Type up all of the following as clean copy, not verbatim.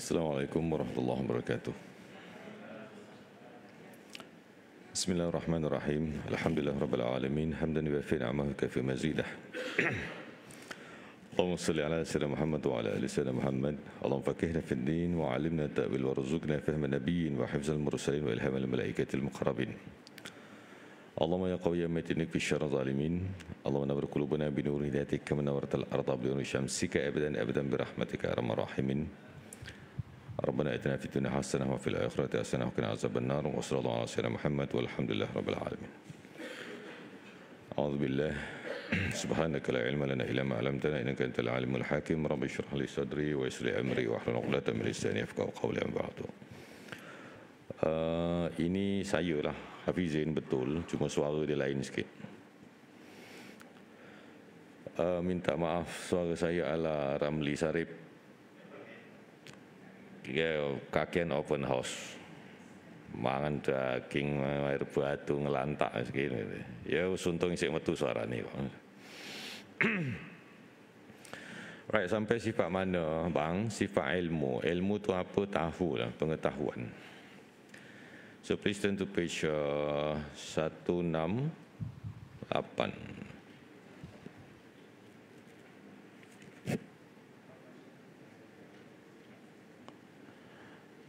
Assalamualaikum warahmatullahi wabarakatuh. Bismillahirrahmanirrahim. Alhamdulillah rabbil alamin. Hamdan yuwafi ni'amahu kafi mazidah. Allahumma salli ala sayyidina Muhammad wa ala ali sayyidina Muhammad. Allahumma faqihna fid din wa 'allimna ta'wil wa rzuqna fahma nabiyyin wa hifzal mursalin wa ilhamal malaikatil muqarrabin. Allahumma ya qawiyya matinik fi syarri zalimin. Allahumma nawwir qulubana bi nuri hidayatik kama nawwartal arda bi nuri syamsika abadan bi rahmatika ya arhamar rahimin. ربنا اتنا في الدنيا حسنه وفي الاخره حسنه وقنا عذاب النار وصلى الله على سيدنا محمد والحمد لله رب العالمين. اعوذ بالله سبحانك لا علم لنا الا ما علمتنا انك انت العليم الحكيم. رب اشرح لي صدري ويسر لي امري واحلل عقدة من لساني يفقهوا قولي. Amma ba'du. Ini saya lah, Hafizin betul, cuma suara dia lain sikit. Minta maaf, suara saya ala Ramli Sarip. Kakian open house, mangan daging air batu ngelantak segini. Ya suntung isi metu suara ni. Right, sampai sifat mana bang? Sifat ilmu. Ilmu tu apa? Tahu lah, pengetahuan. So please turn to page 168.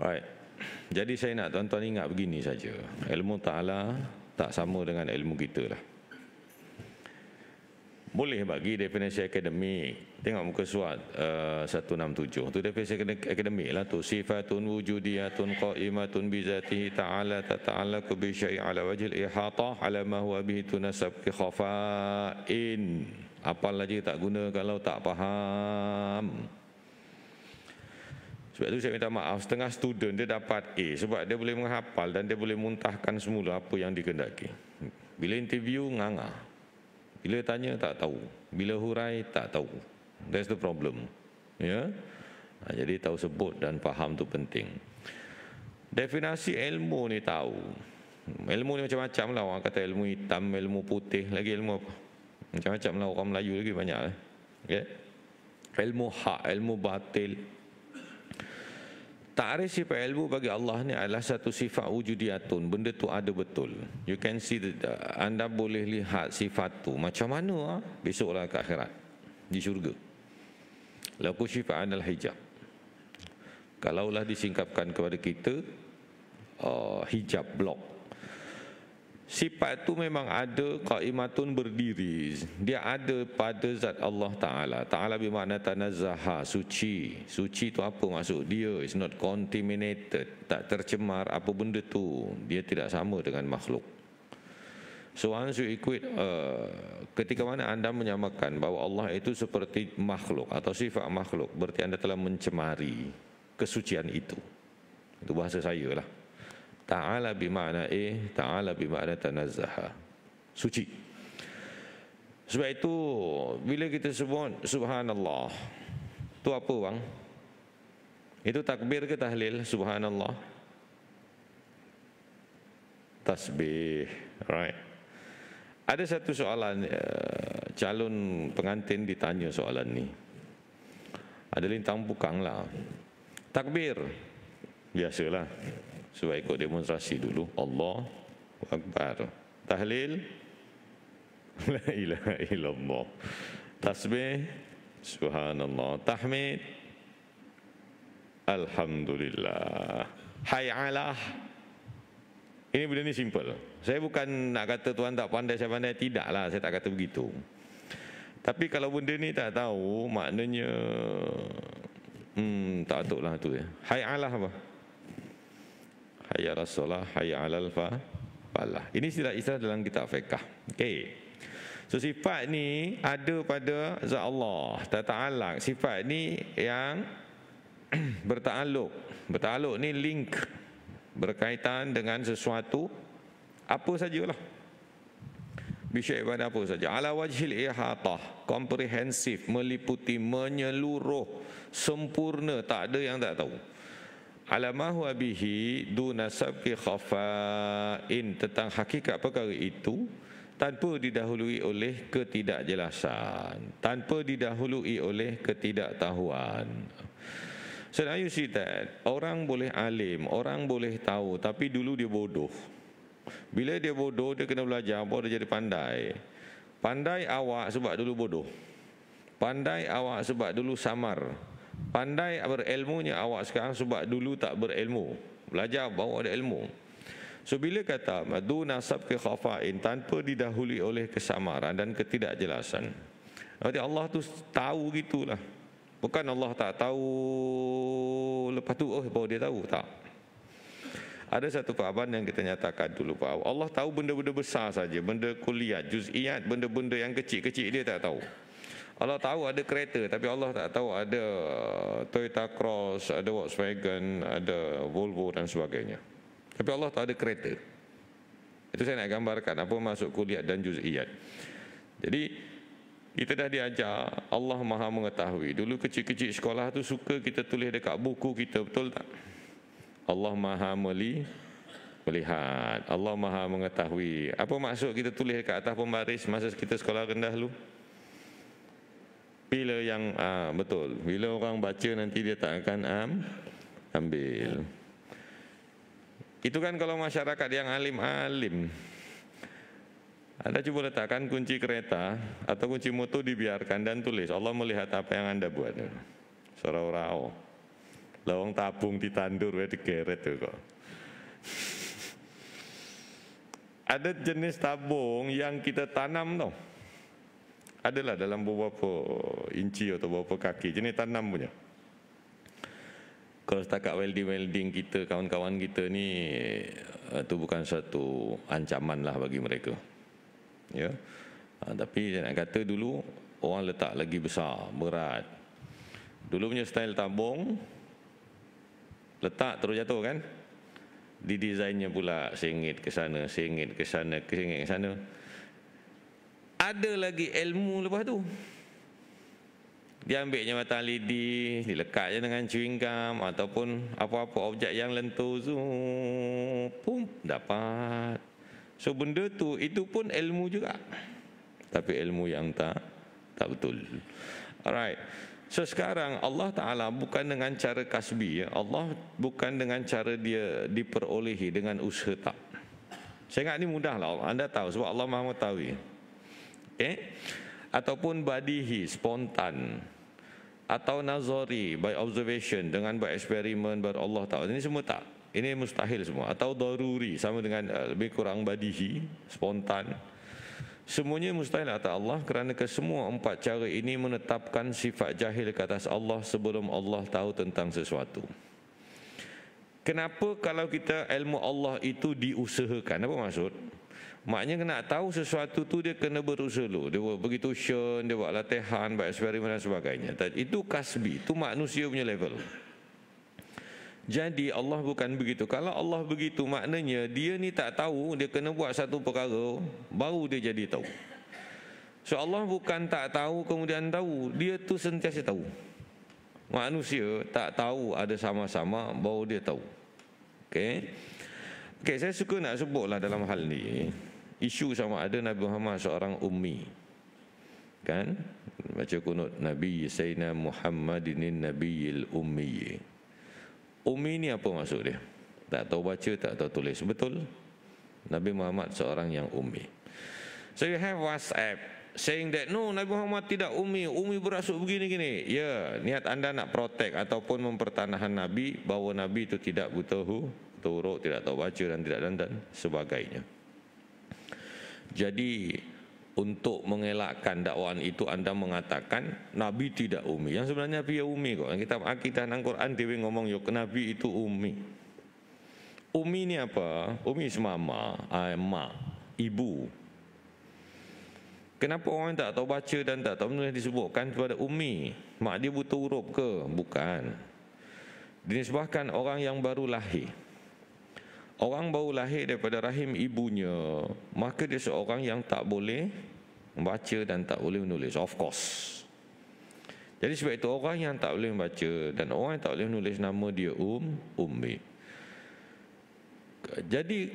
Right. Jadi saya nak tuan-tuan ingat begini saja. Ilmu Ta'ala tak sama dengan ilmu kita lah. Boleh bagi definisi akademik. Tengok muka surat 167. Tu definisi akademik lah tu. Sifatun wujudiyatun qa'imatun bizatihi ta'ala tata'alaku bi syai'i ala wajhil ihata ala ma huwa bihi tunasab ki khafa'in. Apal lagi tak guna kalau tak faham. Sebab itu saya minta maaf, setengah student dia dapat A sebab dia boleh menghafal dan dia boleh muntahkan semula apa yang dikehendaki. Bila interview, nganga. Bila tanya, tak tahu. Bila hurai, tak tahu. That's the problem. Ya? Jadi tahu sebut dan faham tu penting. Definisi ilmu ni tahu. Ilmu ni macam-macam lah. Orang kata ilmu hitam, ilmu putih, lagi ilmu apa? Macam-macam lah, orang Melayu lagi banyak. Okay? Ilmu hak, ilmu batil. Ta'rif sifat ilmu bagi Allah ni adalah satu sifat wujudiyatun. Benda tu ada betul. You can see that, anda boleh lihat sifat tu. Macam mana besoklah ke akhirat. Di syurga. Laku sifat adalah hijab. Kalaulah disingkapkan kepada kita, hijab blok. Sifat tu memang ada, qaimatun berdiri. Dia ada pada zat Allah Ta'ala. Ta'ala bermakna tanazzaha, suci. Suci tu apa maksud dia? It's not contaminated. Tak tercemar apa benda tu. Dia tidak sama dengan makhluk. So once you equate, ketika mana anda menyamakan bahawa Allah itu seperti makhluk atau sifat makhluk, berarti anda telah mencemari kesucian itu. Itu bahasa saya lah. Ta'ala bimakna ta'ala bimakna tanazzaha, suci. Sebab itu bila kita sebut subhanallah, tu apa bang? Itu takbir ke tahlil? Subhanallah, tasbih. Right. Ada satu soalan, calon pengantin ditanya soalan ni. Ada lintang bukang lah. Takbir biasalah, sebab ikut demonstrasi dulu. Allah Akbar. Tahlil, la ilaha illallah. Tasbih, subhanallah. Tahmid, alhamdulillah. Hay'alah. Ini benda ni simple. Saya bukan nak kata tuan tak pandai, saya pandai. Tidak lah, saya tak kata begitu. Tapi kalau benda ni tak tahu, maknanya tak tahu lah tu ya. Hay'alah apa? Hayya Rasulullah, hayya alal falah. Ini istilah dalam kitab fiqh. Okey. So sifat ni ada pada zat Allah Ta'ala. Sifat ni yang bertakluk. Bertakluk ni link, berkaitan dengan sesuatu apa sajalah. Bisyai pada apa saja. Ala wajhil ihatah, komprehensif, meliputi, menyeluruh, sempurna, tak ada yang tak tahu. Alamahu bihi duna sabqi khafa'in, tentang hakikat perkara itu tanpa didahului oleh ketidakjelasan, tanpa didahului oleh ketidaktahuan. So now you see that orang boleh alim, orang boleh tahu, tapi dulu dia bodoh. Bila dia bodoh, dia kena belajar, baru dia jadi pandai. Pandai awak sebab dulu bodoh. Pandai awak sebab dulu samar. Pandai berilmunya awak sekarang sebab dulu tak berilmu. Belajar bawa ada ilmu. So bila kata maduna sabqi khafa'in, tanpa didahului oleh kesamaran dan ketidakjelasan, berarti Allah tu tahu gitulah. Bukan Allah tak tahu lepas tu baru dia tahu, tak. Ada satu fahaman yang kita nyatakan dulu, bahawa Allah tahu benda-benda besar saja, benda kuliah, juz'iyat, benda-benda yang kecil-kecil dia tak tahu. Allah tahu ada kereta, tapi Allah tak tahu ada Toyota Cross, ada Volkswagen, ada Volvo dan sebagainya. Tapi Allah tahu ada kereta. Itu saya nak gambarkan apa maksud kuliah dan juz'iyat. Jadi kita dah diajar, Allah Maha mengetahui. Dulu kecil-kecil sekolah tu suka kita tulis dekat buku kita, betul tak? Allah Maha melihat, Allah Maha mengetahui. Apa maksud kita tulis dekat atas pembaris masa kita sekolah rendah dulu? Bila yang betul, bila orang baca nanti dia tak akan ambil. Itu kan kalau masyarakat yang alim-alim. Anda cuba letakkan kunci kereta atau kunci motor, dibiarkan dan tulis Allah melihat apa yang Anda buat. Surau-rau. Lawang tabung ditandur, digeret tu kok. Ada jenis tabung yang kita tanam tau. Adalah dalam beberapa inci atau beberapa kaki, jenis tanam punya. Kalau setakat welding kita, kawan-kawan kita ni, itu bukan satu ancaman lah bagi mereka. Ya, tapi saya nak kata dulu orang letak lagi besar, berat. Dulu punya style tabung, letak terus jatuh kan. Didesainnya pula sengit ke sana, sengit ke sana, sengit ke sana. Ada lagi ilmu lepas tu. Dia ambilnya matang lidi, dilekatnya dengan chewing gum ataupun apa-apa objek yang lentur, pum, dapat. So benda tu, itu pun ilmu juga. Tapi ilmu yang tak betul. Alright. So sekarang Allah Ta'ala bukan dengan cara kasbi. Allah bukan dengan cara dia diperolehi dengan usaha, tak. Saya ingat ni mudah lah. Anda tahu sebab Allah Maha mengetahui. Okay? Ataupun badihi, spontan. Atau nazari, by observation, dengan by eksperimen, baru Allah tahu. Ini semua tak. Ini mustahil semua. Atau daruri, sama dengan lebih kurang badihi, spontan. Semuanya mustahil atas Allah kerana kesemua empat cara ini menetapkan sifat jahil ke atas Allah sebelum Allah tahu tentang sesuatu. Kenapa kalau kita ilmu Allah itu diusahakan? Apa maksud? Maknanya nak tahu sesuatu tu dia kena berusaha dulu. Dia pergi tuition, dia buat latihan, buat eksperimen dan sebagainya. Itu kasbi, itu manusia punya level. Jadi Allah bukan begitu. Kalau Allah begitu, maknanya dia ni tak tahu, dia kena buat satu perkara, baru dia jadi tahu. So Allah bukan tak tahu kemudian tahu, dia tu sentiasa tahu. Manusia tak tahu ada sama-sama, baru dia tahu. Okay, saya suka nak sebutlah dalam hal ni, isu sama ada Nabi Muhammad seorang ummi. Kan? Baca kunut Nabi Sayyidina Muhammadin Nabiyil Ummi. Ummi ni apa maksud dia? Tak tahu baca, tak tahu tulis. Betul? Nabi Muhammad seorang yang ummi. So you have WhatsApp saying that no, Nabi Muhammad tidak ummi. Ummi berasuk begini-gini. Ya, niat anda nak protect ataupun mempertahankan Nabi, bahawa Nabi itu tidak buta huruf, tidak tahu baca dan tidak dan sebagainya. Jadi untuk mengelakkan dakwaan itu anda mengatakan Nabi tidak ummi. Yang sebenarnya Nabi ya ummi kok. Kitab Akidah dan Quran dia ngomong yok Nabi itu ummi. Ummi ni apa? Ummi semama, mak, ibu. Kenapa orang tak tahu baca dan tak tahu menulis disebutkan kepada ummi? Mak dia buta huruf ke? Bukan. Dinisbahkan orang yang baru lahir. Orang baru lahir daripada rahim ibunya, maka dia seorang yang tak boleh membaca dan tak boleh menulis, of course. Jadi sebab itu orang yang tak boleh membaca dan orang yang tak boleh menulis, nama dia ummi. Jadi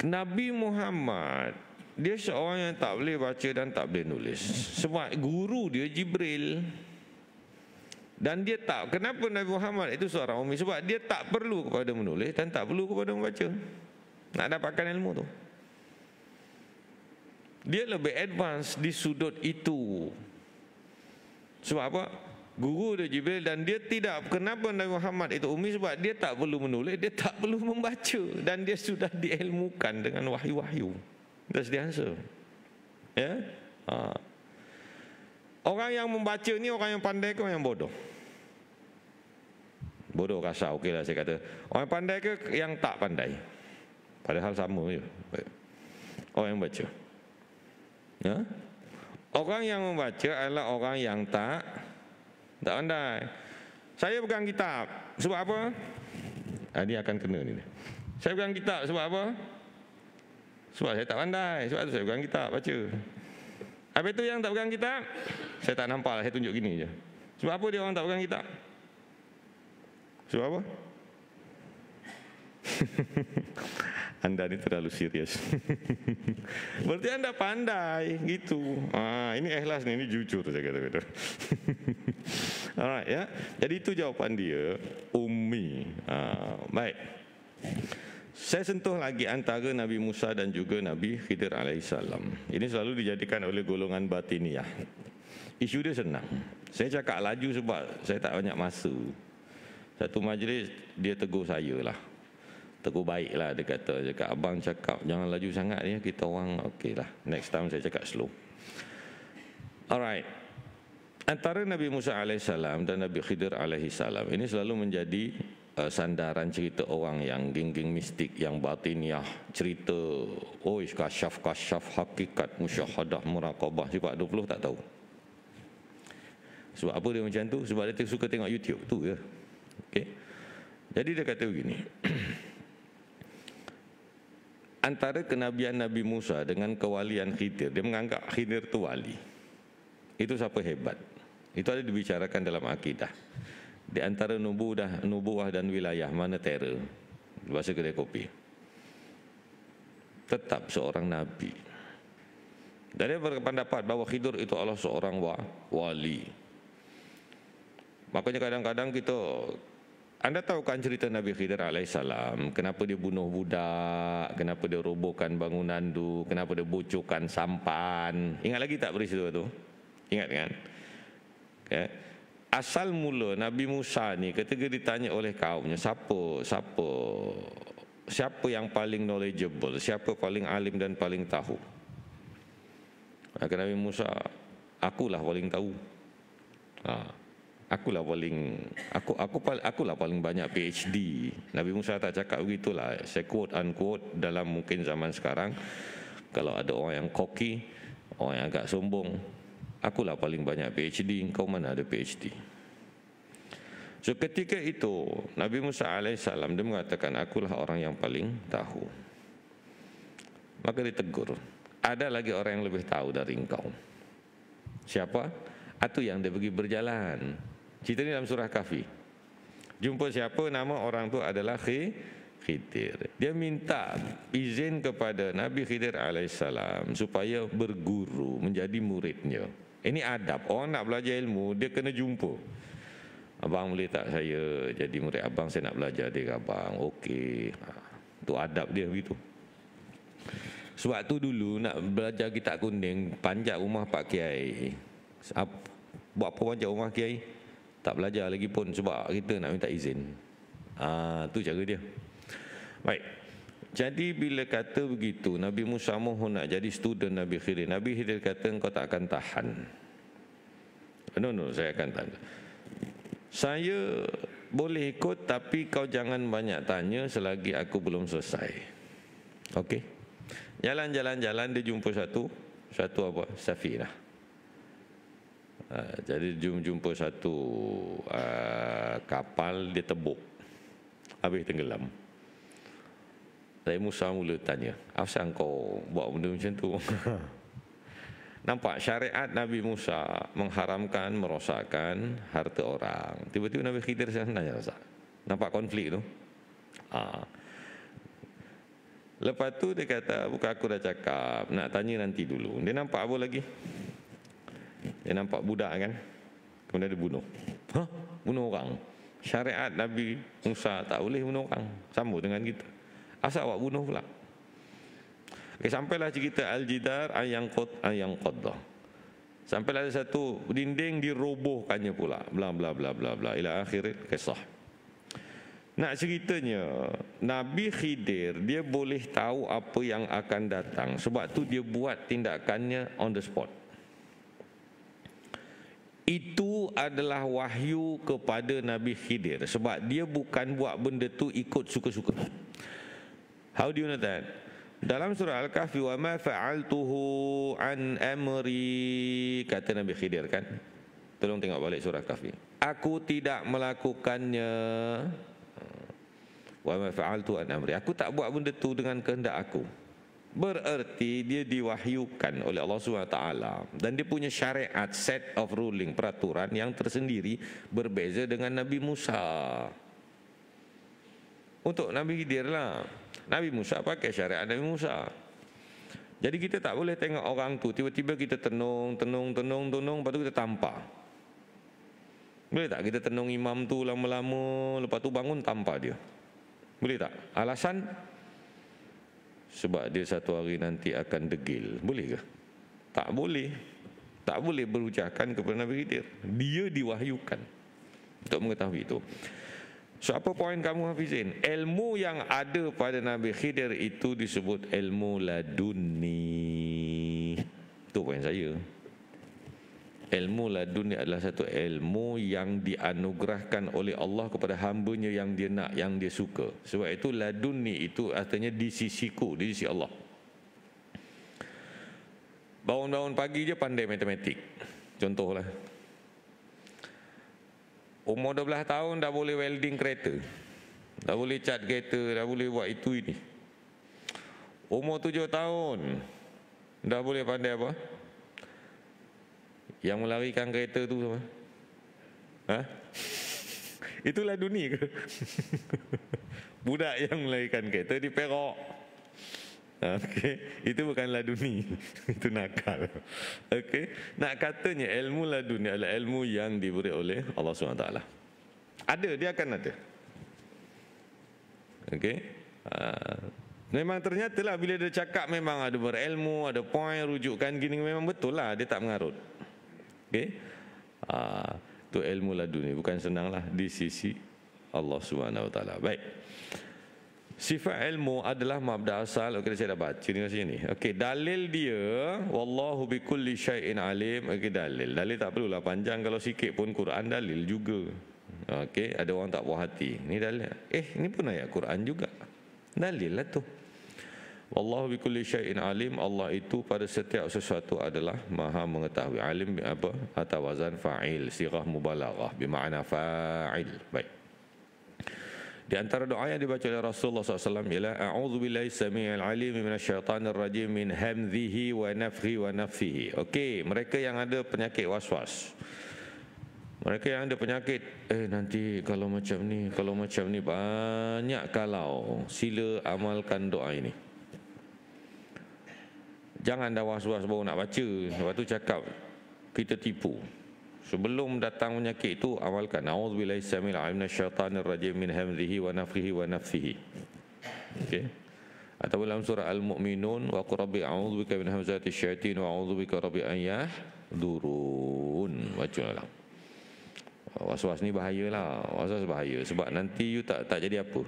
Nabi Muhammad, dia seorang yang tak boleh baca dan tak boleh nulis. Sebab guru dia Jibril. Dan dia tak, kenapa Nabi Muhammad itu seorang ummi? Sebab dia tak perlu kepada menulis dan tak perlu kepada membaca nak dapatkan ilmu tu. Dia lebih advance di sudut itu. Sebab apa? Guru dia Jibril, dan dia tidak, kenapa Nabi Muhammad itu ummi? Sebab dia tak perlu menulis, dia tak perlu membaca, dan dia sudah diilmukan dengan wahyu-wahyu. That's the answer. Ya? Orang yang membaca ni orang yang pandai ke orang yang bodoh? Bodoh kasar, okeylah saya kata. Orang yang pandai ke yang tak pandai? Padahal sama je. Orang yang baca. Ya? Orang yang membaca adalah orang yang tak pandai. Saya pegang kitab. Sebab apa? Ini akan kena ni. Saya pegang kitab sebab apa? Sebab saya tak pandai. Sebab tu saya pegang kitab baca. Habis tu yang tak pegang kitab, saya tak nampak lah, saya tunjuk gini je. Sebab apa dia orang tak pegang kitab? Sebab apa? Anda ni terlalu serius. Berarti anda pandai gitu. Ini ikhlas ni, ini jujur saya kata. Alright ya. Jadi itu jawapan dia, ummi. Baik. Saya sentuh lagi antara Nabi Musa dan juga Nabi Khidir alaihissalam. Ini selalu dijadikan oleh golongan batiniyah. Isu dia senang. Saya cakap laju sebab saya tak banyak masa. Satu majlis dia tegur saya lah. Tegur baik lah, dia kata, abang cakap jangan laju sangat ya, kita orang okey lah. Next time saya cakap slow. Alright. Antara Nabi Musa alaihissalam dan Nabi Khidir alaihissalam ini selalu menjadi sandaran cerita orang yang geng-geng mistik, yang batiniah, cerita kasyaf hakikat musyahadah muraqabah. Sifat 20 tak tahu. Sebab apa dia macam tu? Sebab dia suka tengok YouTube tu je. Okey. Jadi dia kata begini. Antara kenabian Nabi Musa dengan kewalian Khidir, dia menganggap Khidir tu wali. Itu siapa hebat. Itu ada dibicarakan dalam akidah. Di antara nubuah dan wilayah, mana terror? Bahasa kedai kopi. Tetap seorang nabi. Dan dia berpendapat bahawa Khidir itu adalah seorang wali. Makanya kadang-kadang anda tahu kan cerita Nabi Khidir alaihissalam, kenapa dia bunuh budak, kenapa dia robohkan bangunan tu, kenapa dia bocorkan sampan. Ingat lagi tak peristiwa tu? Ingat kan? Okay. Asal mula Nabi Musa ni ketika ditanya oleh kaumnya, siapa yang paling knowledgeable, siapa paling alim dan paling tahu? Maka Nabi Musa, akulah paling tahu. Akulah paling banyak PhD. Nabi Musa tak cakap begitulah. Saya quote unquote dalam mungkin zaman sekarang. Kalau ada orang yang cocky, orang yang agak sombong, akulah paling banyak PhD, engkau mana ada PhD. So ketika itu Nabi Musa alaihissalam dia mengatakan, akulah orang yang paling tahu. Maka ditegur, ada lagi orang yang lebih tahu dari engkau. Siapa? Itu yang dia pergi berjalan. Cerita ni dalam surah Kahfi. Jumpa siapa, nama orang tu adalah Khidir. Dia minta izin kepada Nabi Khidir alaihissalam supaya berguru, menjadi muridnya. Ini adab. Orang nak belajar ilmu, dia kena jumpa. Abang boleh tak saya jadi murid abang, saya nak belajar dengan abang. Okey. Itu adab dia begitu. Sebab tu dulu nak belajar kitab kuning, panjat rumah Pak Kiai. Buat apa panjat rumah Kiai? Tak belajar lagi pun sebab kita nak minta izin. Tu cara dia. Baik. Jadi bila kata begitu, Nabi Musa mohon nak jadi student Nabi Khidir. Nabi Khidir kata, engkau tak akan tahan. No, saya akan tahan. Saya boleh ikut tapi kau jangan banyak tanya selagi aku belum selesai. Okey. Jalan, dia jumpa satu apa? Safinah. Jadi jumpa satu kapal, dia tebuk, habis tenggelam. Nabi Musa mula tanya, asal kau buat benda macam tu? Nampak syariat Nabi Musa mengharamkan merosakkan harta orang. Tiba-tiba Nabi Khidir tanya, nampak konflik tu? Lepas tu dia kata, bukan aku dah cakap, nak tanya nanti dulu. Dia nampak apa lagi? Dia nampak budak kan, kemudian dia bunuh. bunuh orang. Syariat Nabi Musa tak boleh bunuh orang. Sama dengan kita. Asal awak bunuh pula. Okay, sampailah cerita Al-Jidar ayang qaddah. Sampailah ada satu dinding dirobohkannya pula. Bla bla bla bla bla ila akhir kisah. Nak ceritanya, Nabi Khidir dia boleh tahu apa yang akan datang. Sebab tu dia buat tindakannya on the spot. Itu adalah wahyu kepada Nabi Khidir. Sebab dia bukan buat benda tu ikut suka-suka. How do you know that? Dalam surah Al-Kahfi, wa ma fa'altuhu an amri, kata Nabi Khidir kan. Tolong tengok balik surah Al-Kahfi. Aku tidak melakukannya. Wa ma fa'altu an amri. Aku tak buat benda tu dengan kehendak aku. Bererti dia diwahyukan oleh Allah SWT dan dia punya syariat, set of ruling, peraturan yang tersendiri, berbeza dengan Nabi Musa. Untuk Nabi Khidir lah. Nabi Musa pakai syariat Nabi Musa. Jadi kita tak boleh tengok orang tu tiba-tiba kita tenung, lepas tu kita tampar. Boleh tak kita tenung imam tu lama-lama, lepas tu bangun tampar dia? Boleh tak? Alasan? Sebab dia satu hari nanti akan degil. Boleh ke? Tak boleh. Tak boleh berujakan kepada Nabi Khidir. Dia diwahyukan untuk mengetahui itu. So apa poin kamu Hafizin? Ilmu yang ada pada Nabi Khidir itu disebut ilmu laduni. Itu poin saya. Ilmu laduni adalah satu ilmu yang dianugerahkan oleh Allah kepada hamba-Nya yang dia nak, yang dia suka. Sebab itu laduni itu artinya di sisiku, di sisi Allah. Bangun-bangun pagi je pandai matematik. Contohlah. Umur 12 tahun dah boleh welding kereta. Dah boleh cat kereta, dah boleh buat itu ini. Umur 7 tahun dah boleh pandai apa? Yang melarikan kereta tu apa? Ha? Itulah dunia ke? Budak yang melarikan kereta di Perak. Okey, itu bukan laduni. Itu nakal. Okey, nak katanya ilmu laduni adalah ilmu yang diberi oleh Allah SWT. Ada, dia akan ada. Okey. Memang ternyata lah bila dia cakap memang ada berilmu, ada poin, rujukan gini, memang betul lah, dia tak mengarut. Okey. Itu ilmu laduni, bukan senanglah di sisi Allah SWT. Baik. Sifat ilmu adalah mabda asal. Okey, saya dah baca ni kat sini. Okey, dalil dia wallahu bikulli syai'in alim. Okey, dalil. Dalil tak perlulah panjang, kalau sikit pun Quran dalil juga. Okey, ada orang tak puas hati. Ni dalil. Ni pun ayat Quran juga. Dalil lah tu. Wallahu bikulli syai'in alim. Allah itu pada setiap sesuatu adalah Maha mengetahui. Alim apa? Atau wazan fa'il, sirah mubalaghah bermakna fa'il. Baik. Di antara doa yang dibaca oleh Rasulullah SAW ialah a'udzubillahi samii'il 'aliim minasyaitonir rajim min hamzihi wa nafthihi wa nafthihi. Okey, mereka yang ada penyakit was-was. Mereka yang ada penyakit nanti kalau macam ni banyak kalau, sila amalkan doa ini. Jangan dah was-was baru nak baca, lepas tu cakap kita tipu. Sebelum datang penyakit itu amalkan a'udzubillahi samiil 'aliim minasyaitonir rajim min hamzihi wa nafthihi wa nafthihi. Okey. Atau dalam surah Al-Mu'minun wa qul rabbi a'udzubika min hamzati syaitin wa a'udzubika rabbi an yahdurun. Bacalah. Was-was ni bahayalah. Was-was bahaya sebab nanti you tak jadi apa.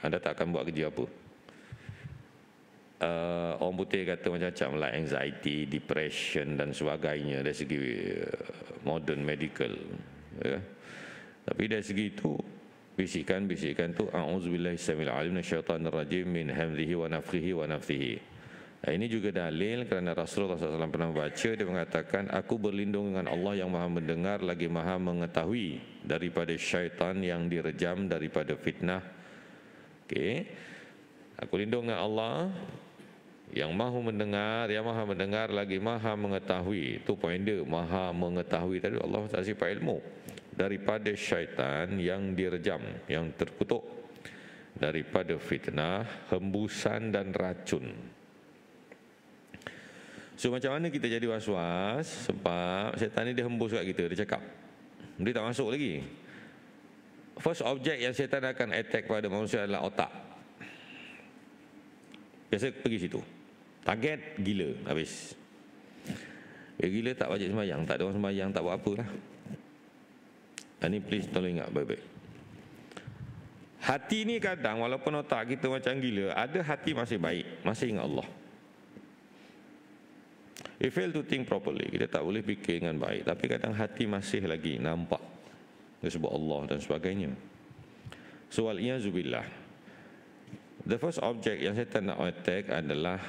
Anda tak akan buat kerja apa. Orang putih kata macam-macam lah, anxiety, depression dan sebagainya dari segi modern medical, ya. Tapi dari segi itu bisikan tu a'udzubillahi samiil 'aliim minasyaitonir rajim min hamzihi wa nafthihi wa nafthihi. Ini juga dalil kerana Rasulullah SAW pernah baca, dia mengatakan aku berlindung dengan Allah yang Maha mendengar lagi Maha mengetahui daripada syaitan yang direjam, daripada fitnah. Okey, aku lindung dengan Allah yang Maha mendengar lagi Maha mengetahui. Itu poin dia, Maha mengetahui tadi. Allah tak sifat ilmu daripada syaitan yang direjam, yang terkutuk, daripada fitnah, hembusan dan racun. So macam mana kita jadi was-was? Sebab syaitan ni dia hembus kat kita, dia cakap dia tak masuk lagi. first object yang syaitan akan attack pada manusia adalah otak. Biasa pergi situ. Target gila, habis. Gila tak wajib sembahyang, tak ada orang sembahyang, tak buat apa lah. Ini please tolong ingat baik-baik. Hati ni kadang walaupun otak kita macam gila, ada hati masih baik, masih ingat Allah. We fail to think properly. Kita tak boleh fikir dengan baik, tapi kadang hati masih lagi nampak sebab Allah dan sebagainya. So wal-iyazubillah, the first object yang syaitan nak attack adalah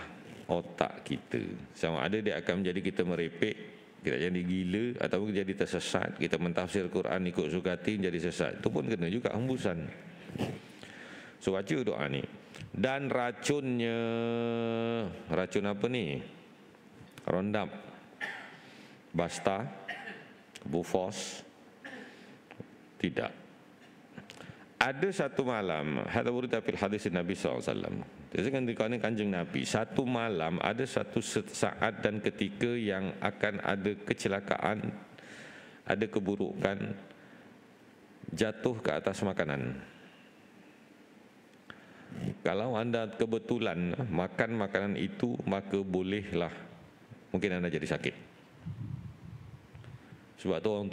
otak kita. Sama ada dia akan menjadi kita merepek, kita jadi gila, atau jadi tersesat, kita mentafsir Quran ikut suka hati jadi sesat. Itu pun kena juga hembusan. So baca doa ni. Dan racunnya, racun apa ni? Roundup, Basta, Bufos, tidak. Ada satu malam, hadza wurida fil hadis Nabi SAW. Jadi kan dikatakan Kanjeng Nabi, satu malam ada satu saat dan ketika yang akan ada kecelakaan, ada keburukan, jatuh ke atas makanan. Kalau anda kebetulan makan makanan itu, maka bolehlah mungkin anda jadi sakit. Sebab tu orang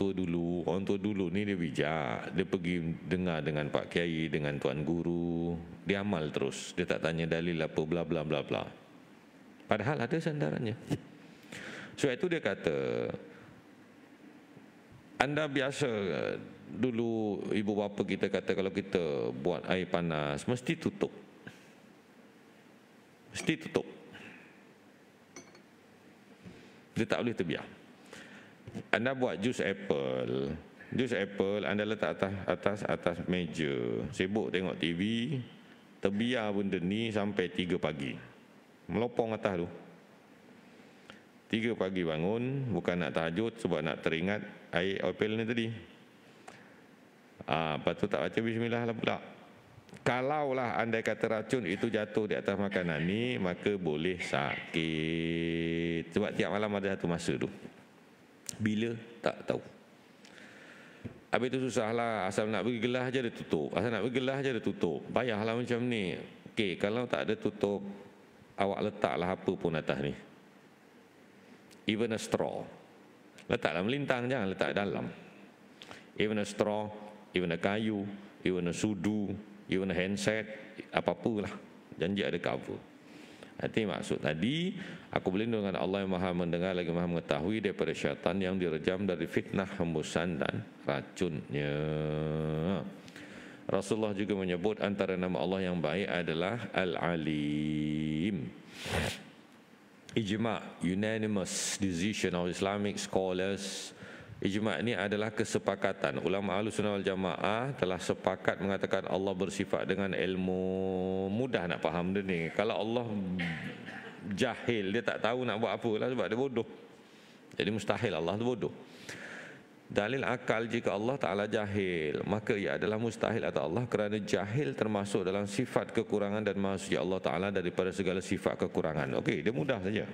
tua dulu ni dia bijak. Dia pergi dengar dengan Pak Kiai, dengan Tuan Guru, dia amal terus. Dia tak tanya dalil apa, bla bla bla bla. Padahal ada sandarannya. Sebab itu dia kata, anda biasa dulu ibu bapa kita kata kalau kita buat air panas mesti tutup. Mesti tutup. Dia tak boleh terbiar. Anda buat jus apple, anda letak atas meja, sibuk tengok TV, terbiar benda ni sampai 3 pagi. Melopong atas tu. 3 pagi bangun, bukan nak tahajud sebab nak teringat air apple ni tadi. Lepas tu tak baca bismillah lah pula. Kalaulah andai kata racun itu jatuh di atas makanan ni, maka boleh sakit. Sebab tiap malam ada satu masa tu. Bila? Tak tahu. Habis tu susahlah. Asal nak bagi gelas je dia tutup. Payahlah macam ni. Okey, kalau tak ada tutup, awak letaklah apa pun atas ni. Even a straw. Letaklah melintang, jangan letak dalam. Even a straw, even a kayu, even a sudu, even a handset, apa-apalah. Janji ada cover. Itu maksud tadi, aku berlindung dengan Allah yang maha mendengar lagi maha mengetahui daripada syaitan yang direjam dari fitnah, hembusan dan racunnya. Rasulullah juga menyebut antara nama Allah yang baik adalah Al-Alim. Ijma', unanimous decision of Islamic scholars. Ijma' ini adalah kesepakatan. Ulama Ahlussunnah wal Jamaah telah sepakat mengatakan Allah bersifat dengan ilmu. Mudah nak faham dia ni. Kalau Allah jahil, dia tak tahu nak buat apa lah sebab dia bodoh. Jadi mustahil Allah tu bodoh. Dalil akal, jika Allah Ta'ala jahil, maka ia adalah mustahil atau Allah kerana jahil termasuk dalam sifat kekurangan dan maksudnya Allah Ta'ala daripada segala sifat kekurangan. Okey, dia mudah saja.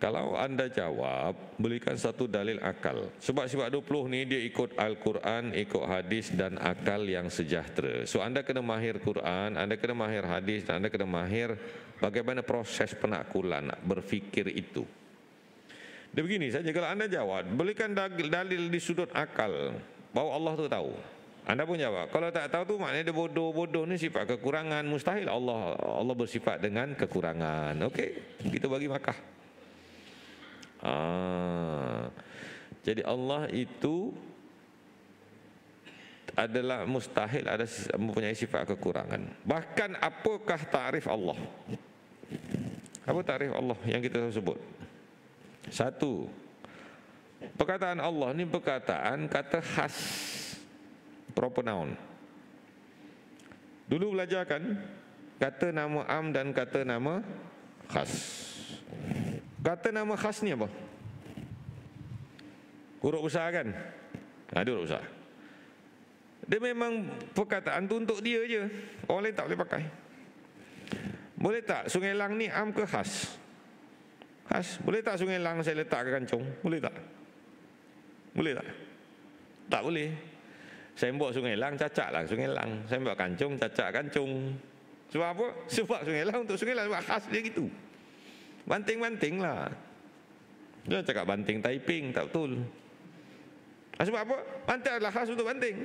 Kalau anda jawab, berikan satu dalil akal. Sebab sifat 20 ni dia ikut Al-Quran, ikut hadis dan akal yang sejahtera. So anda kena mahir Quran, anda kena mahir hadis, dan anda kena mahir bagaimana proses penakulan berfikir itu. Dia begini saja, kalau anda jawab, berikan dalil di sudut akal bahawa Allah tu tahu. Anda pun jawab, kalau tak tahu tu maknanya dia bodoh ni sifat kekurangan. Mustahil Allah bersifat dengan kekurangan. Okey, kita bagi markah. Jadi Allah itu adalah mustahil, ada mempunyai sifat kekurangan. Bahkan apakah takrif Allah? Apa takrif Allah yang kita sebut? Satu, perkataan Allah ni perkataan kata khas, proper noun. Dulu belajar kan kata nama am dan kata nama khas. Kata nama khas ni apa? Huruf besar kan? Ada huruf besar. Dia memang perkataan tu untuk dia je. Orang lain tak boleh pakai. Boleh tak Sungai Lang ni am ke khas? Khas. Boleh tak Sungai Lang saya letak ke kancung? Boleh tak? Boleh tak? Tak boleh. Sembok Sungai Lang, cacaklah Sungai Lang. Sembok Kancung, cacak Kancung. Sebab apa? Sebab Sungai Lang untuk Sungai Lang, sebab khas dia gitu. Banting-banting lah. Dia cakap banting Taiping, tak betul. Sebab apa? Banting adalah khas untuk banting.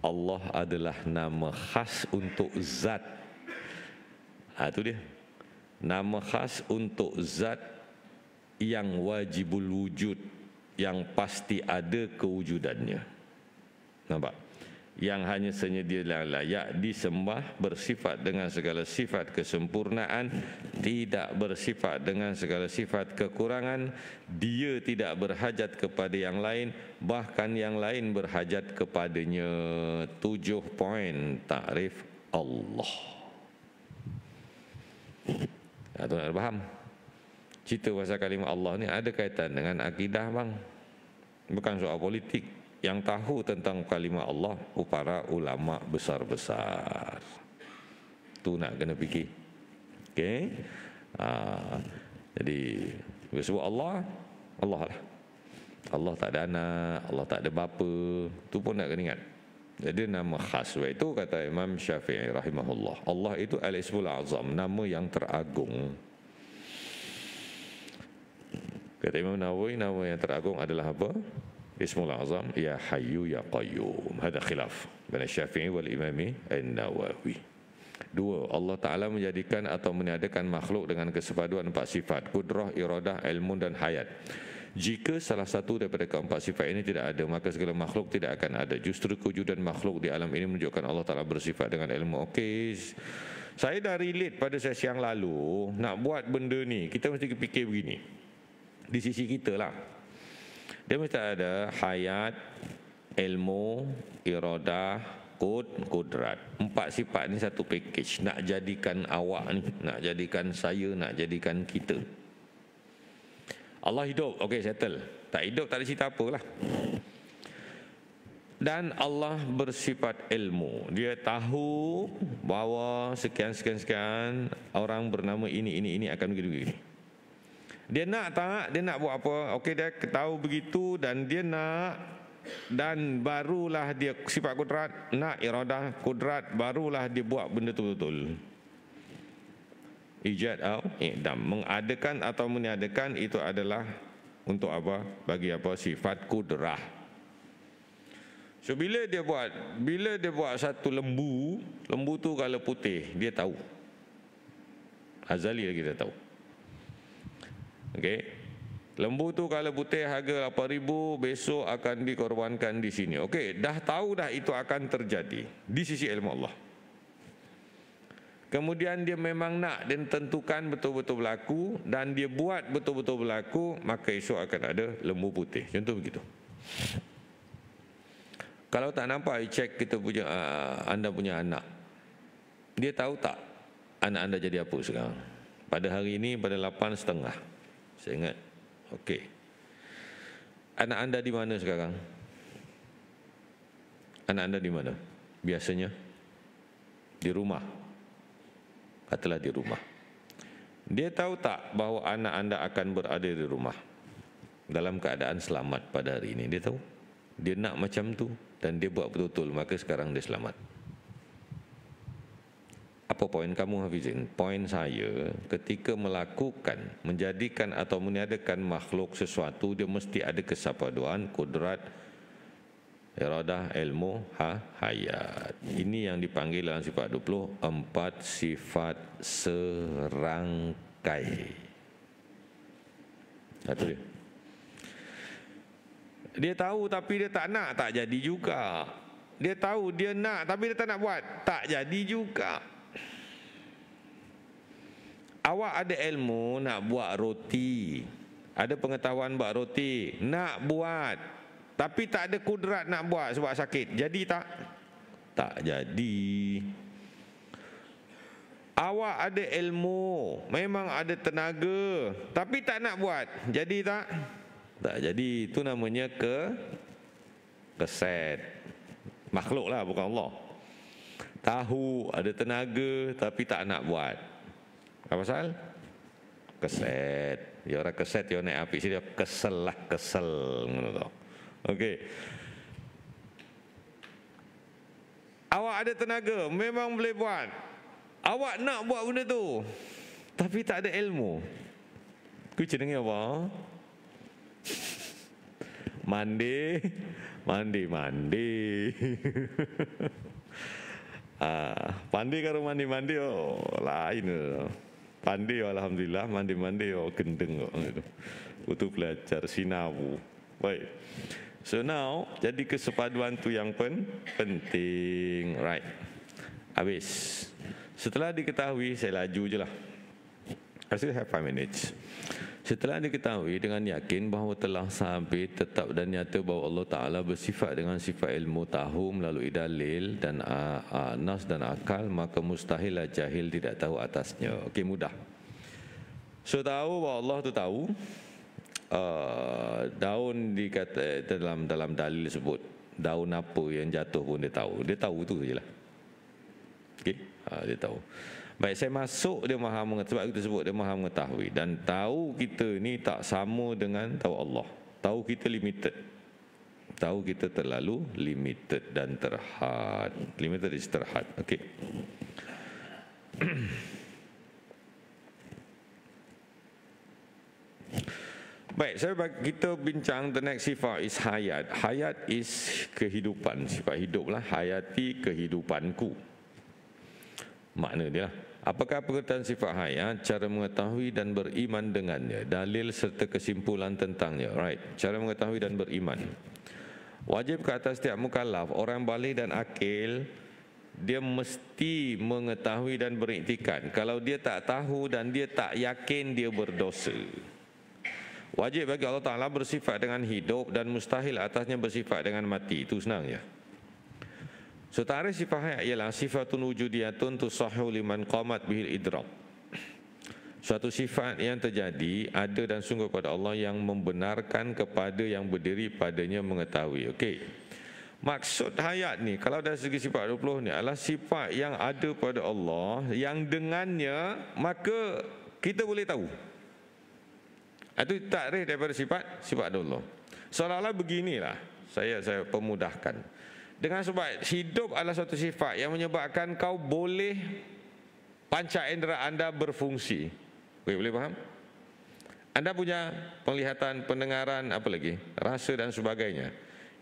Allah adalah nama khas untuk zat. Itu dia. Nama khas untuk zat yang wajibul wujud, yang pasti ada kewujudannya. Nampak? Yang hanya senyedia layak disembah, bersifat dengan segala sifat kesempurnaan, tidak bersifat dengan segala sifat kekurangan. Dia tidak berhajat kepada yang lain, bahkan yang lain berhajat kepadanya. 7 poin takrif Allah. Tuan ada faham? Cerita pasal kalimah Allah ni ada kaitan dengan akidah bang. Bukan soal politik. Yang tahu tentang kalimah Allah para ulama besar-besar. Tu nak kena fikir. Okey. Jadi sebut Allah, Allah lah. Allah tak ada anak, Allah tak ada bapa. Tu pun nak kena ingat. Jadi nama khas. Sebab itu kata Imam Syafi'i rahimahullah, Allah itu Al-Ismul Azam, nama yang teragung. Kata Imam Nawawi, nama yang teragung adalah apa? Ismul Azam, ya Hayyu ya Qayyum. Ada khilaf baina Syafi'i wal Imami An-Nawawi. 2. Allah Ta'ala menjadikan atau meniadakan makhluk dengan kesepaduan 4 sifat: kudrah, iradah, ilmu dan hayat. Jika salah satu daripada keempat sifat ini tidak ada, maka segala makhluk tidak akan ada. Justru kewujudan makhluk di alam ini menunjukkan Allah Ta'ala bersifat dengan ilmu. Okey, saya dah relate pada sesi yang lalu. Nak buat benda ni, kita mesti fikir begini. Di sisi kita lah, dia mesti ada hayat, ilmu, iradah, kudrat. 4 sifat ni satu package. Nak jadikan awak ni, nak jadikan saya, nak jadikan kita. Allah hidup, okey settle. Tak hidup tak ada cerita apalah. Dan Allah bersifat ilmu. Dia tahu bahawa sekian orang bernama ini akan begini. Dia nak tak, dia nak buat apa? Okey, dia tahu begitu dan dia nak, dan barulah dia sifat kudrat, nak iradah kudrat, barulah dia buat benda tu betul. Ijad atau i'dam, mengadakan atau meniadakan, itu adalah untuk apa? Bagi apa? Sifat kudrah. So bila dia buat satu lembu tu kalau putih, dia tahu. Azali lagi dia tahu. Okey. Lembu tu kalau putih harga 8,000, besok akan dikorbankan di sini. Okey, dah tahu dah itu akan terjadi di sisi ilmu Allah. Kemudian dia memang nak dan tentukan betul-betul berlaku dan dia buat betul-betul berlaku, maka esok akan ada lembu putih. Contoh begitu. Kalau tak nampak, cek kita punya anda punya anak. Dia tahu tak anak anda jadi apa sekarang? Pada hari ini pada 8.30. Saya ingat. Okey. Anak anda di mana sekarang? Anak anda di mana? Biasanya di rumah. Katalah di rumah. Dia tahu tak bahawa anak anda akan berada di rumah dalam keadaan selamat pada hari ini? Dia tahu. Dia nak macam tu dan dia buat betul-betul, maka sekarang dia selamat. Apa poin kamu, Hafizin? Poin saya, ketika melakukan, menjadikan atau meniadakan makhluk sesuatu, dia mesti ada kesepaduan, kudrat, iradah, ilmu, hayat. Ini yang dipanggil dalam sifat 20, 4 sifat serangkai. Itu dia. Dia tahu tapi dia tak nak, tak jadi juga. Dia tahu dia nak tapi dia tak nak buat, tak jadi juga. Awak ada ilmu nak buat roti, ada pengetahuan buat roti, nak buat, tapi tak ada kudrat nak buat sebab sakit. Jadi tak? Tak jadi. Awak ada ilmu, memang ada tenaga, tapi tak nak buat. Jadi tak? Tak jadi. Itu namanya keset. Makhluk lah, bukan Allah. Tahu ada tenaga tapi tak nak buat. Apa pasal? Keset. Ya orang keset, dia naik api sini, dia kesel lah, kesel. Okey. Awak ada tenaga, memang boleh buat. Awak nak buat benda tu, tapi tak ada ilmu. Kau dengar apa? Mandi. Pandai kalau mandi oh lain. Pandai alhamdulillah, mandi oh gendeng kok gitu. Untuk belajar sinawu. Baik. So now jadi kesepaduan tu yang penting, right? Habis. Setelah diketahui, saya laju je lah. I still have 5 minutes. Setelah diketahui dengan yakin bahawa telah sabit, tetap dan nyata bahawa Allah Ta'ala bersifat dengan sifat ilmu, tahu melalui dalil dan nas dan akal, maka mustahillah jahil tidak tahu atasnya. Okey, mudah. So tahu bahawa Allah tu tahu. Daun dikata dalam dalil sebut daun apa yang jatuh pun dia tahu tu sajalah. Okey, dia tahu. Baik, saya masuk dia maha mengetahui, sebab kita sebut dia maha mengetahui, dan tahu kita ni tak sama dengan tahu Allah. Tahu kita limited. Tahu kita terlalu limited dan terhad. Limited is terhad. Okey. Baik, kita bincang the next sifat is hayat. Hayat is kehidupan, sifat hidup lah. Hayati kehidupanku. Makna dia lah. Apakah pengertian sifat hayat? Cara mengetahui dan beriman dengannya. Dalil serta kesimpulan tentangnya. Right. Cara mengetahui dan beriman. Wajib ke atas setiap mukallaf, orang baligh dan akil, dia mesti mengetahui dan beriktikad. Kalau dia tak tahu dan dia tak yakin, dia berdosa. Wajib bagi Allah Ta'ala bersifat dengan hidup dan mustahil atasnya bersifat dengan mati. Itu senang ya. So tarikh sifat hayat ialah sifatun wujudiyatun tusahhu liman qamat bihil idrak. Suatu sifat yang terjadi ada dan sungguh pada Allah yang membenarkan kepada yang berdiri padanya mengetahui. Okey. Maksud hayat ni kalau dari segi sifat 20 ni adalah sifat yang ada pada Allah yang dengannya maka kita boleh tahu. Itu takrif daripada sifat Allah. Seolah-olah beginilah saya pemudahkan. Dengan sebab hidup adalah suatu sifat yang menyebabkan kau boleh panca indera anda berfungsi. Boleh faham? Anda punya penglihatan, pendengaran, apa lagi? Rasa dan sebagainya.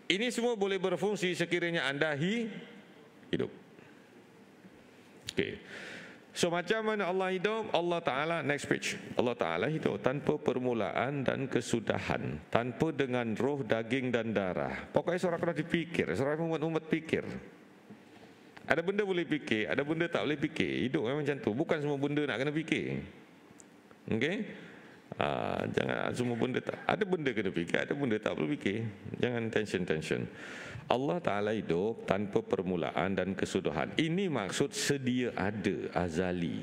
Ini semua boleh berfungsi sekiranya anda hidup. Okey. So macam mana Allah hidup? Allah Ta'ala, next page. Allah Ta'ala hidup tanpa permulaan dan kesudahan. Tanpa dengan roh, daging dan darah. Pokoknya seorang kena dipikir. Seorang umat pikir. Ada benda boleh fikir, ada benda tak boleh fikir. Hidup memang macam tu. Bukan semua benda nak kena fikir. Okey? Jangan semua benda tak. Ada benda kena fikir, ada benda tak perlu fikir. Jangan tension. Allah Ta'ala hidup tanpa permulaan dan kesudahan. Ini maksud sedia ada, azali.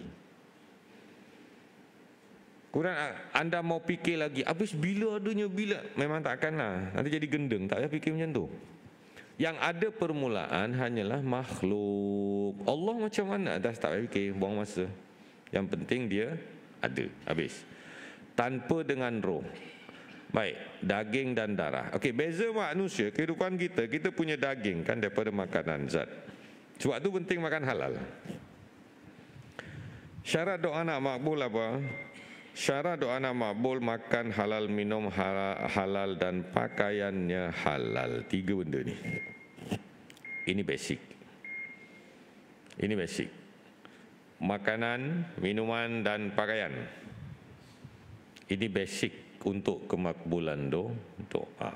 Kemudian anda mau fikir lagi, habis bila adanya bila? Memang takkanlah. Nanti jadi gendeng, tak payah fikir macam tu. Yang ada permulaan hanyalah makhluk. Allah macam mana? Dah tak payah fikir, buang masa. Yang penting dia ada, habis. Tanpa dengan roh. Baik, daging dan darah. Okey, beza manusia, kehidupan kita punya daging kan daripada makanan zat. Sebab tu penting makan halal. Syarat doa nak makbul apa? Syarat doa nak makbul makan halal, minum halal dan pakaiannya halal. 3 benda ni. Ini basic. Ini basic. Makanan, minuman dan pakaian. Ini basic untuk kemakbulan doa.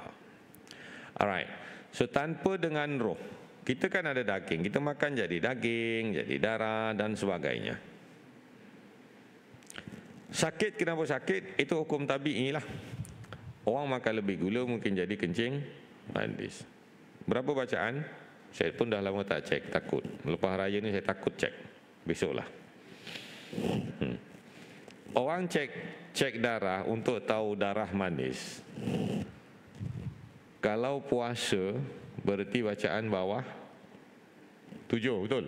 Alright. So tanpa dengan roh. Kita kan ada daging. Kita makan jadi daging, jadi darah dan sebagainya. Sakit, kenapa sakit? Itu hukum tabi'i lah. Orang makan lebih gula mungkin jadi kencing manis. Berapa bacaan? Saya pun dah lama tak cek, takut. Lepas raya ni saya takut cek. Besoklah. Orang cek darah untuk tahu darah manis. Kalau puasa berarti bacaan bawah 7, betul?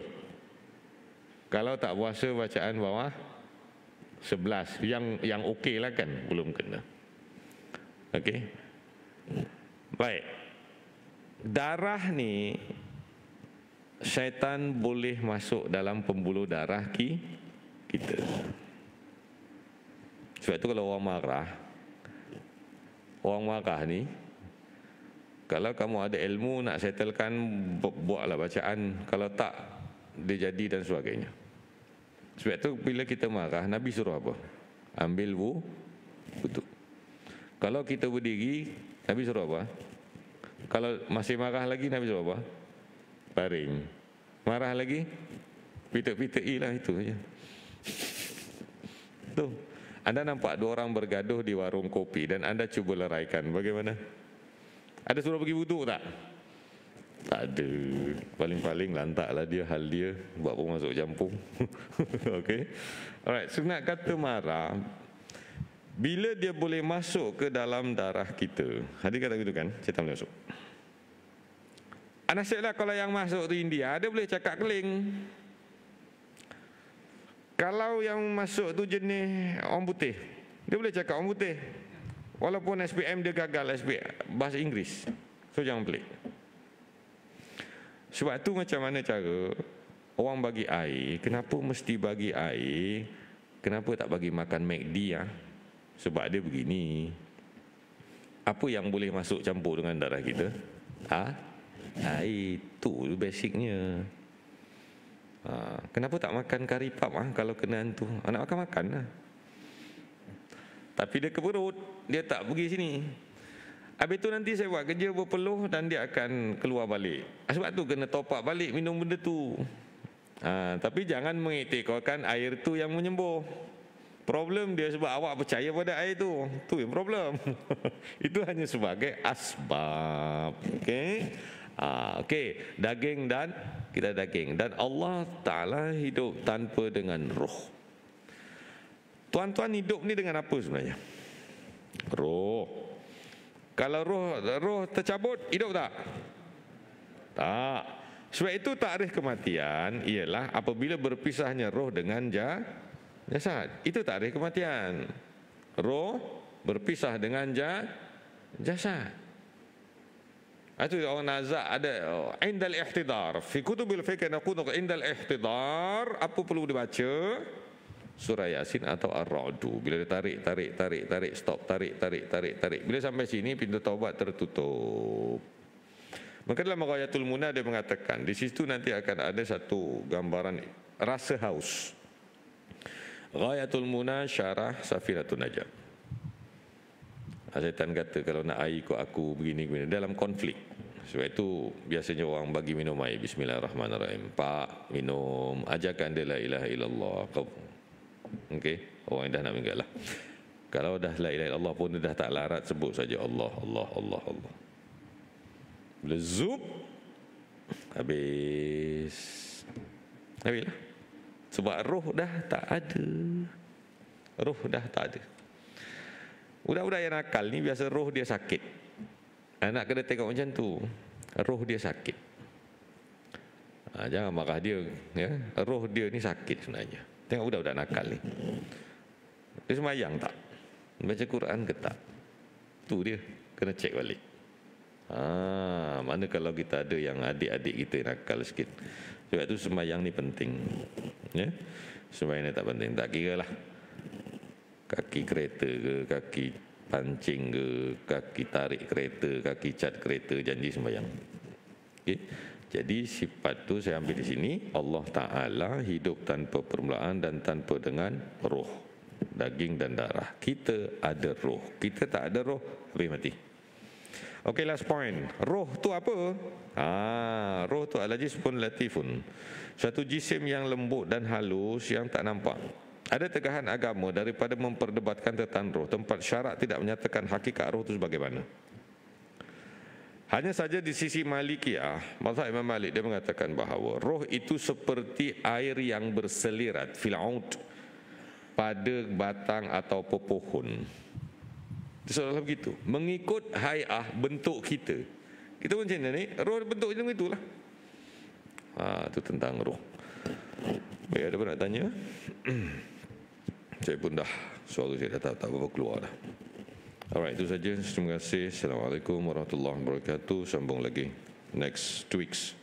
Kalau tak puasa bacaan bawah 11. Yang okey lah kan, belum kena. Okey. Baik. Darah ni syaitan boleh masuk dalam pembuluh darah kita. Sebab itu kalau orang marah ni, kalau kamu ada ilmu nak settlekan, buatlah bacaan. Kalau tak, dia jadi dan sebagainya. Sebab itu bila kita marah, Nabi suruh apa? Ambil wudu. Kalau kita berdiri, Nabi suruh apa? Kalau masih marah lagi, Nabi suruh apa? Baring. Marah lagi, pitek-pitek lah, itu saja. Tuh, Anda nampak dua orang bergaduh di warung kopi dan Anda cuba leraikan. Bagaimana? Ada suruh pergi wuduk tak? Tak ada. Paling-paling lantaklah dia, hal dia, buat pun masuk campur. Okay. Alright, so nak kata marah, bila dia boleh masuk ke dalam darah kita. Hadir kata gitu kan? Saya tak boleh masuk. Nasiblah kalau yang masuk tu India, dia boleh cakap keling. Kalau yang masuk tu jenis orang putih, dia boleh cakap orang putih. Walaupun SPM dia gagal bahasa Inggeris. So jangan pelik. Sebab tu macam mana cara orang bagi air, kenapa mesti bagi air? Kenapa tak bagi makan McD ya? Sebab dia begini. Apa yang boleh masuk campur dengan darah kita? Air, itu basicnya. Kenapa tak makan kari pap kalau kena hantu? Nak makan lah. Tapi dia ke perut, dia tak pergi sini. Habis tu nanti saya buat kerja berpeluh dan dia akan keluar balik. Sebab tu kena top up balik minum benda tu. Tapi jangan mengiktirkan air tu yang menyembuh. Problem dia sebab awak percaya pada air tu. Tu yang problem. Itu hanya sebagai asbab. Okey. Okey, daging dan kita daging, dan Allah Ta'ala hidup tanpa dengan roh. Tuan-tuan hidup ni dengan apa sebenarnya? Roh. Kalau roh tercabut, hidup tak? Tak. Sebab itu takrif kematian ialah apabila berpisahnya roh dengan jasad. Itu takrif kematian. Roh berpisah dengan jasad. Itu orang nazak ada indal ihtidar. Fi kutubil fiqh naqulu indal ihtidar, apa perlu dibaca? Surah Yasin atau Ar-Ra'du. Bila dia tarik, stop, tarik. Bila sampai sini pintu taubat tertutup. Maka dalam Ghayatul Munah dia mengatakan, di situ nanti akan ada satu gambaran rasa haus. Ghayatul Munah syarah Safinatun Najah. Syaitan kata kalau nak air ikut aku begini dalam konflik. Sebab itu biasanya orang bagi minum air, bismillahirrahmanirrahim. Pak, minum, ajarkan dia la ilaha illallah. Okey, orang yang dah nak meninggal lah. Kalau dah la ilaha illallah pun dia dah tak larat, sebut saja Allah. Bila zup, habis lah. Sebab roh dah tak ada. Budak-budak yang nakal ni biasa roh dia sakit. Anak kena tengok macam tu. Roh dia sakit. Jangan marah dia, ya. Roh dia ni sakit sebenarnya. Tengok budak-budak nakal ni. Dia semayang tak? Baca Quran ke tak? Tu dia, kena cek balik. Mana kalau kita ada yang adik-adik kita nakal sikit. Sebab tu semayang ni penting. Ya? Semayang ni tak penting, tak kira lah. Kaki kereta ke, kaki pancing ke, kaki tarik kereta, kaki cat kereta, janji sembahyang. Okay. Jadi sifat tu saya ambil di sini. Allah Ta'ala hidup tanpa permulaan dan tanpa dengan roh, daging dan darah. Kita ada roh. Kita tak ada roh, habis mati. Okay, last point. Roh tu apa? Roh tu adalah jismun latifun. Satu jisim yang lembut dan halus yang tak nampak. Ada tegahan agama daripada memperdebatkan tentang roh. Tempat syarak tidak menyatakan hakikat roh itu sebagaimana. Hanya saja di sisi Malikiyah, mazhab Imam Malik, dia mengatakan bahawa roh itu seperti air yang berselirat fil aud, pada batang atau pohon. Seolah begitu, mengikut hai'ah, bentuk kita. Kita pun macam ni, roh bentuk macam itulah. Itu tentang roh. Baik, ada apa nak tanya? Saya pun dah, suara saya dah tak apa-apa keluar dah. Alright, itu saja. Terima kasih. Assalamualaikum warahmatullahi wabarakatuh. Sambung lagi next 2 weeks.